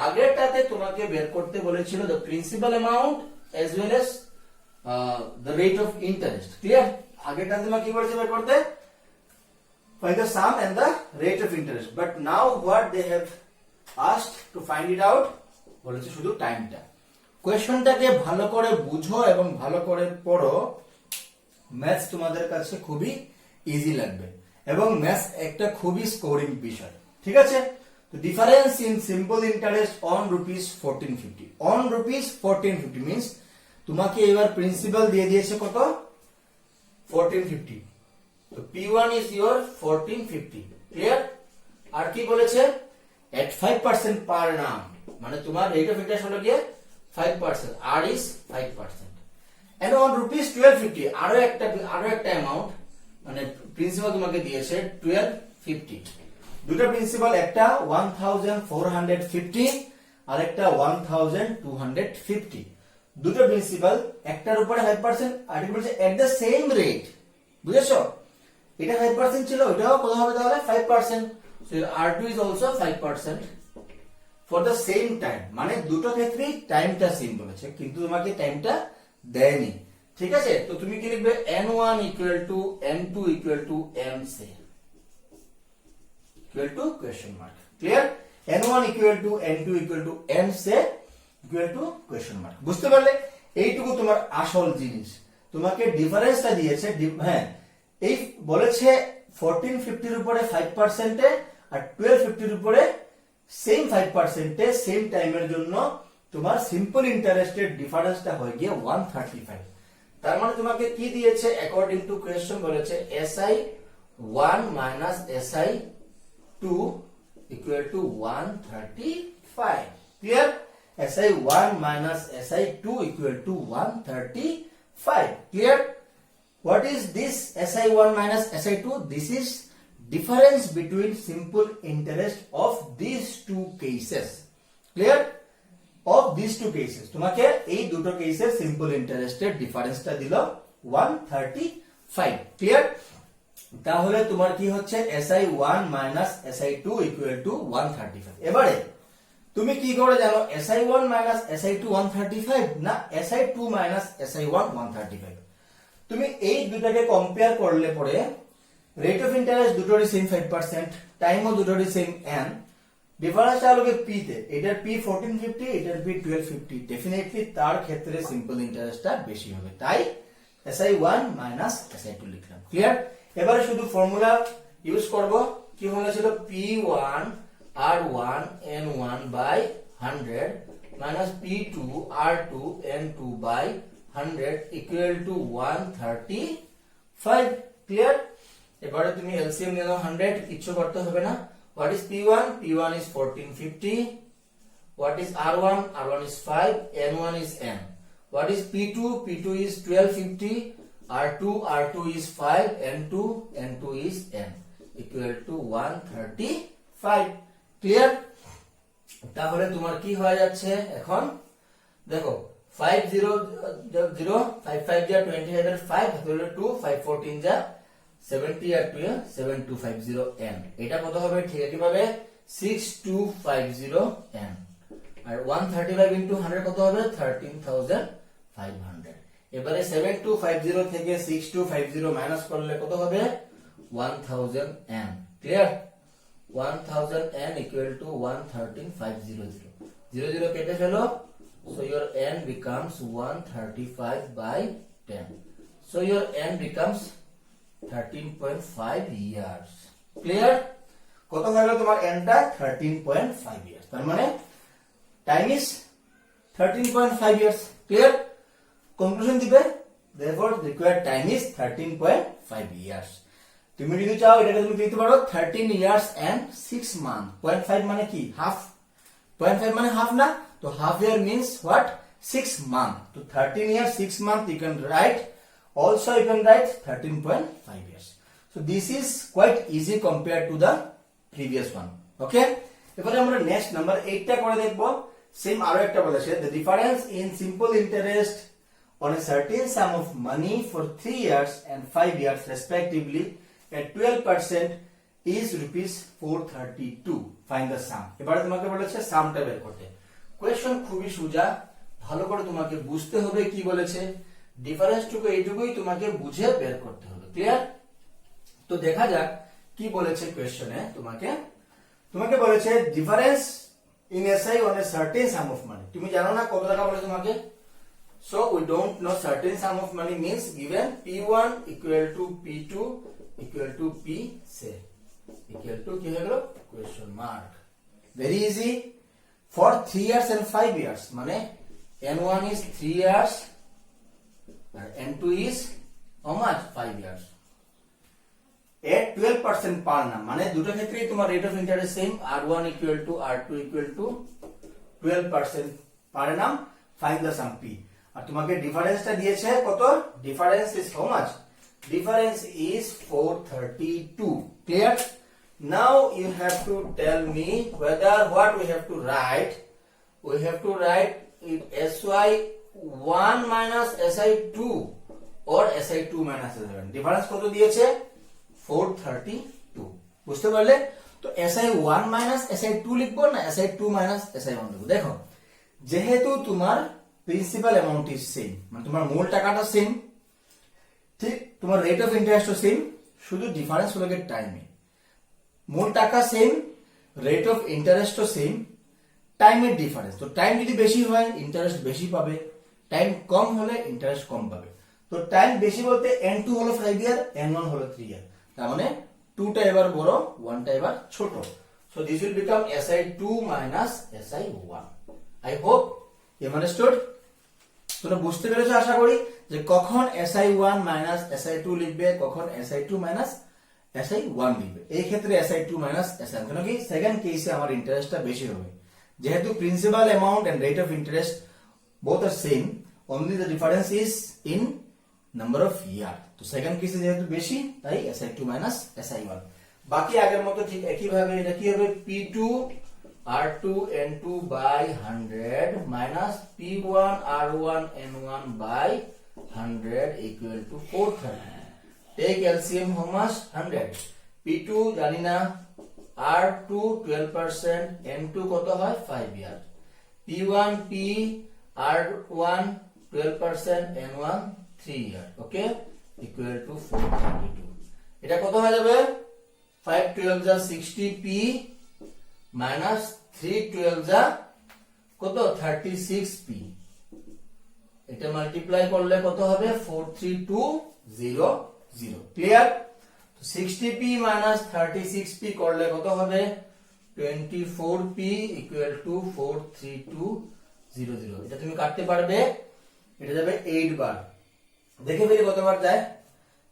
আগেরটাতে তোমাকে বের করতে বলেছিল the principal amount as well as the rate of interest. Clear? আগেরটা তোমাকে কি বলেছে বের করতে? Find the sum and the rate of interest. But now what they have asked to find it out, বলেছে শুধু টাইমটা। কোয়েশ্চনটাকে ভালো করে বুঝো এবং ভালো করে পড়ো, ম্যাথস তোমাদের কাছে খুবই ইজি লাগবে এবং ম্যাথস একটা খুবই স্কোরিং বিষয়। ঠিক আছে, তো difference in simple interest on rupees 1450, on rupees 1450 means তোমাকে এবার প্রিন্সিপাল দিয়ে দিয়েছে কত? 1450। তো P1 is your 1450, ক্লিয়ার? আর কি বলেছে? at 5% per annum, মানে তোমার রেট অফ ইন্টারেস্ট হলো গিয়ে 5%, r is 5%, and on rupees 1250 আরো একটা অ্যামাউন্ট, মানে প্রিন্সিপাল তোমাকে দিয়েছে 1250। দুটো প্রিন্সিপাল, একটা 1450 আর একটা 1250। দুটো প্রিন্সিপাল, একটার উপরে 5% আর একটা বলছে এট দ্য সেম রেট। বুঝেছো? এটা 5% ছিল, ওটাও কত হবে তাহলে? 5%। So R2 is also 5% for the same time, মানে দুটো ক্ষেত্রেই টাইমটা সেম বলেছে কিন্তু তোমাকে টাইমটা দেয়নি। ঠিক আছে, তো তুমি কি লিখবে? N1 equal to N2 equal to M say equal to question mark, clear? N1 equal to N2 equal to M say equal to question mark। বুঝতে পারলে? এইটুকু তোমার আসল জিনিস। তোমাকে ডিফারেন্সটা দিয়েছে, হ্যাঁ এই বলেছে 1450 এর উপরে 5% এ আর 1250 এর উপরে সেম 5% এ সেম টাইমের জন্য তোমার সিম্পল ইন্টারেস্টের ডিফারেন্সটা হয়ে গিয়ে 135। তার মানে তোমাকে কি দিয়েছে? অ্যাকর্ডিং টু কোয়েশ্চন বলেছে SI1 minus SI2 equal to 135, clear? SI1 minus SI2 equal to 135, clear? What is this SI1 minus SI2? This is difference between simple interest of these two cases, clear? Of these two cases তোমাকে এই দুটো কেসের simple ইন্টারেস্টের ডিফারেন্সটা দিল 135, clear? তাহলে তোমার কি হচ্ছে? SI1 minus SI2 equal to 135। এবারে তুমি কি করে জানো SI1 minus SI2 135 না SI2 minus SI1 135? তুমি এই দুটাকে কম্পেয়ার করলে পরে রেট অফ ইন্টারেস্ট দুটোরই সেম 5%, টাইমও দুটোরই সেম n, ডিফারেন্সটা হলো p তে, এটার p 1450 এটার p 1250, ডেফিনেটলি তার ক্ষেত্রে সিম্পল ইন্টারেস্টটা বেশি হবে, তাই SI1 minus SI2 লিখলাম, ক্লিয়ার? এবারে শুধু ফর্মুলা ইউজ করব। কি ফর্মুলা ছিল? P1 R1 N1 by 100 minus P2 R2 N2 by 100 equal to 135, clear? এবারে তুমি এলসিএম নিয়ে নাও 100, কিছু করতে হবে না। What is P1? P1 is 1450. What is R1? R1 is 5, N1 is N. What is P2? P2 is 1250, R2 is 5, N2 is N, equal to 135, clear? তাহলে তোমার কি হয়ে যাচ্ছে এখন? দেখো 5 0 0 5 5 যা 25 এর 5 হলো 2, 5 14 যা 70 আর 2 7250 n, এটা কত হবে? ঠিক কিভাবে? 6250 n, আর 135 into 100 কত হবে? 13500। এবারে 7250 থেকে 6250 মাইনাস করলে কত হবে? 1000 n, clear? 1000 n equal to 13500, 00 কেটে ফেলো, so your n becomes 135 by 10, so your n becomes 13.5 years, clear? কত হলো তোমার n টা? 13.5 years, তার মানে time is 13.5 years, clear? Conclusion দিবে, therefore required time is 13.5 years। তুমি যদি চাও এটাকে তুমি দিতে পারো 13 years and 6 months। 0.5 মানে কি? হাফ। 0.5 মানে হাফ না? তো half year means what? 6 months। তো 13 years 6 months you can write, also you can write 13.5 years। So this is quite easy compared to the previous one, okay? এবারে আমরা next number 8 টা করে দেখব। সেম আরো একটা বলেছে, the difference in simple interest on a certain sum of money for 3 years and 5 years respectively at 12% is rupees 432, find the sum। এবারে তোমাকে বলেছে সামটা বের করতে। কোশ্চেন খুবই সোজা, ভালো করে তোমাকে বুঝতে হবে কি বলেছে, ডিফারেন্সটুকু এইটুকুই তোমাকে বুঝে বের করতে হবে। ক্লিয়ার? তো দেখা যাক কি বলেছে কোয়েশ্চনে। তোমাকে বলেছে difference in SI on a certain some of মানি। তুমি জানো না কত টাকা বলে তোমাকে? So we don't know certain sum of money means given P1 equal to P2 equal to P say equal to কি হলো question mark. Very easy for 3 years and 5 years মানে N1 is 3 years and N2 is how much 5 years at 12% per annum মানে দুটো ক্ষেত্রেই তোমার rate of interest same R1 equal to R2 equal to 12% per annum. Find the sum P. আর তোমাকে ডিফারেন্সটা দিয়েছে কত? Difference is how much? Difference is 432. Clear? Now you have to tell me whether what we have to write. We have to write it SY1 minus SI2 or SI2 minus SI1. Difference কত দিয়েছে? 432. বুঝতে পারলে? তো SI1 minus SI2 লিখবো না SI2 minus SI1 লিখবো? দেখো যেহেতু তোমার প্রিন্সিপাল অ্যামাউন্ট ইজ সেম মানে তোমার মূল টাকাটা সেম, ঠিক তোমার রেট অফ ইন্টারেস্টও সেম, শুধু ডিফারেন্স হলো গিয়ে টাইমে। মূল টাকা সেম, রেট অফ ইন্টারেস্টও সেম, টাইমের ডিফারেন্স। তো টাইম যদি বেশি হয় ইন্টারেস্ট বেশি পাবে, টাইম কম হলে ইন্টারেস্ট কম পাবে। তো টাইম বেশি বলতে N2 হলো 5 ইয়ার, N1 হলো 3 ইয়ার, তার মানে 2টা এবার বড় 1টা এবার ছোট। So this will become SI2 minus SI1. I hope you understood. তোমরা বুঝতে পেরেছো আশা করি যে কখন SI1 minus SI2 লিখবে, কখন SI2 minus SI1 লিখবে। এই ক্ষেত্রে SI2 minus SI1 কেন কি সেকেন্ড কেসে আমার ইন্টারেস্টটা বেশি হবে, যেহেতু principal amount and rate of interest both are same, only the difference is in number of year. তো সেকেন্ড কেসে যেহেতু বেশি তাই SI2 minus SI1। বাকি আগের মতো ঠিক একই ভাবে এটা কি হবে? P2 R2 N2 by 100 minus P1 R1 N1 by 100 equal to 430. Take LCM how much? 100. P2 জানি না, R2 12%, N2 কত হয় 5 ইয়ার, P1 P R1 12%, N1 3 year, okay equal to 432. এটা কত হয়ে যাবে? 5 12 যা 60 P minus 3 12 যা কত 36 P, এটা মাল্টিপ্লাই করলে কত হবে? 43200. ক্লিয়ার? তো 60 P minus 36 P করলে কত হবে? 24 P equal to 43200. এটা তুমি কাটতে পারবে, এটা যাবে 8 বার। দেখে ফেলি কতবার যায়।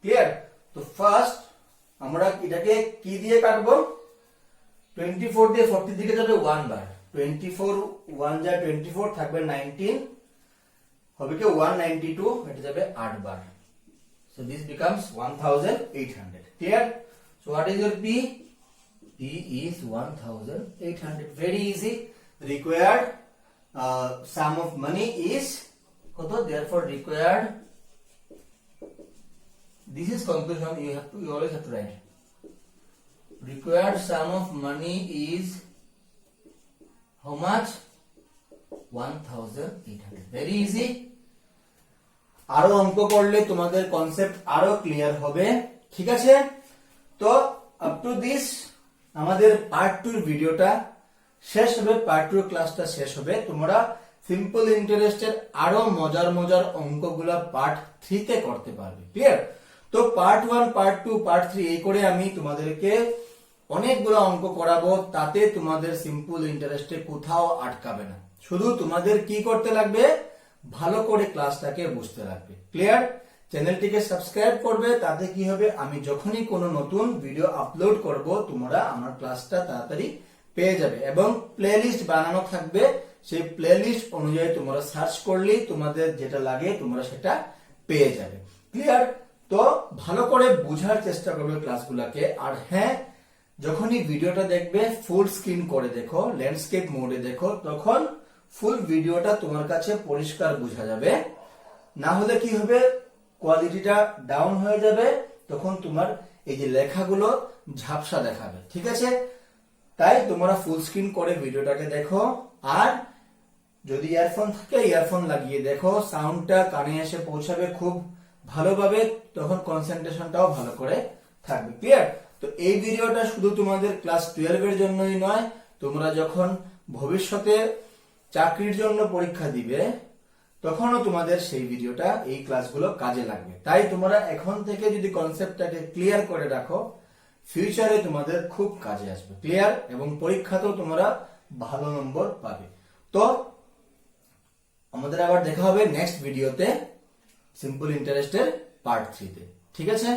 ক্লিয়ার? তো ফার্স্ট আমরা এটাকে কি দিয়ে কাটবো? 24 দিয়ে 40 দিকে যাবে 1 বার, 24 1 যা 24 থাকবে 19 হবে কি 192, এটা যাবে 8 বার। So this becomes 1800. Clear? So what is your P? P is 1800. Very easy. Required sum of money is কত? Therefore required, this is conclusion, you always have to write. Required sum of money is how much? 1800. Very easy. আরো অঙ্ক করলে তোমাদের concept আরো clear হবে। ঠিক আছে? তো আপ টু দিস আমাদের পার্ট 2 এর ভিডিওটা শেষ হবে, পার্ট 2 এর ক্লাসটা শেষ হবে। তোমরা সিম্পল ইন্টারেস্টের আরো মজার মজার অঙ্কগুলা পার্ট 3 তে করতে পারবে। ক্লিয়ার? তো পার্ট 1 পার্ট 2 পার্ট 3 এই করে আমি তোমাদেরকে অনেকগুলো অঙ্ক করাবো, তাতে তোমাদের সিম্পল ইন্টারেস্টে কোথাও আটকাবে না। শুধু তোমাদের কি করতে লাগবে? ভালো করে ক্লাসটাকে বুঝতে লাগবে। ক্লিয়ার? চ্যানেলটিকে সাবস্ক্রাইব করবে, তাতে কি হবে? আমি যখনই কোনো নতুন ভিডিও আপলোড করব তোমরা আমার ক্লাসটা তাড়াতাড়ি পেয়ে যাবে, এবং প্লেলিস্ট বানানো থাকবে, সেই প্লেলিস্ট অনুযায়ী তোমরা সার্চ করলেই তোমাদের যেটা লাগে তোমরা সেটা পেয়ে যাবে। ক্লিয়ার? তো ভালো করে বোঝার চেষ্টা করবে ক্লাসগুলোকে। আর হ্যাঁ, যখনই ভিডিওটা দেখবে ফুল স্ক্রিন করে দেখো, ল্যান্ডস্কেপ মোডে দেখো, তখন ফুল ভিডিওটা তোমার কাছে পরিষ্কার বোঝা যাবে। না হলে কি হবে? কোয়ালিটিটা ডাউন হয়ে যাবে, তখন তোমার এই যে লেখাগুলো ঝাপসা দেখাবে। ঠিক আছে? তাই তোমরা ফুল স্ক্রিন করে ভিডিওটাকে দেখো। আর যদি ইয়ারফোন থাকে ইয়ারফোন লাগিয়ে দেখো, সাউন্ডটা কানে এসে পৌঁছাবে খুব ভালোভাবে, তখন কনসেন্ট্রেশনটাও ভালো করে থাকবে। ক্লিয়ার? তো এই ভিডিওটা শুধু তোমাদের ক্লাস 12 এর জন্যই নয়, তোমরা যখন ভবিষ্যতে চাকরির জন্য পরীক্ষা দিবে তখনও তোমাদের সেই ভিডিওটা, এই ক্লাসগুলো কাজে লাগবে। তাই তোমরা এখন থেকে যদি কনসেপ্টটাকে ক্লিয়ার করে রাখো, ফিউচারে তোমাদের খুব কাজে আসবে। ক্লিয়ার? এবং পরীক্ষাতেও তোমরা ভালো নম্বর পাবে। তো আমাদের আবার দেখা হবে নেক্সট ভিডিওতে, সিম্পল ইন্টারেস্টের পার্ট 3 তে। ঠিক আছে?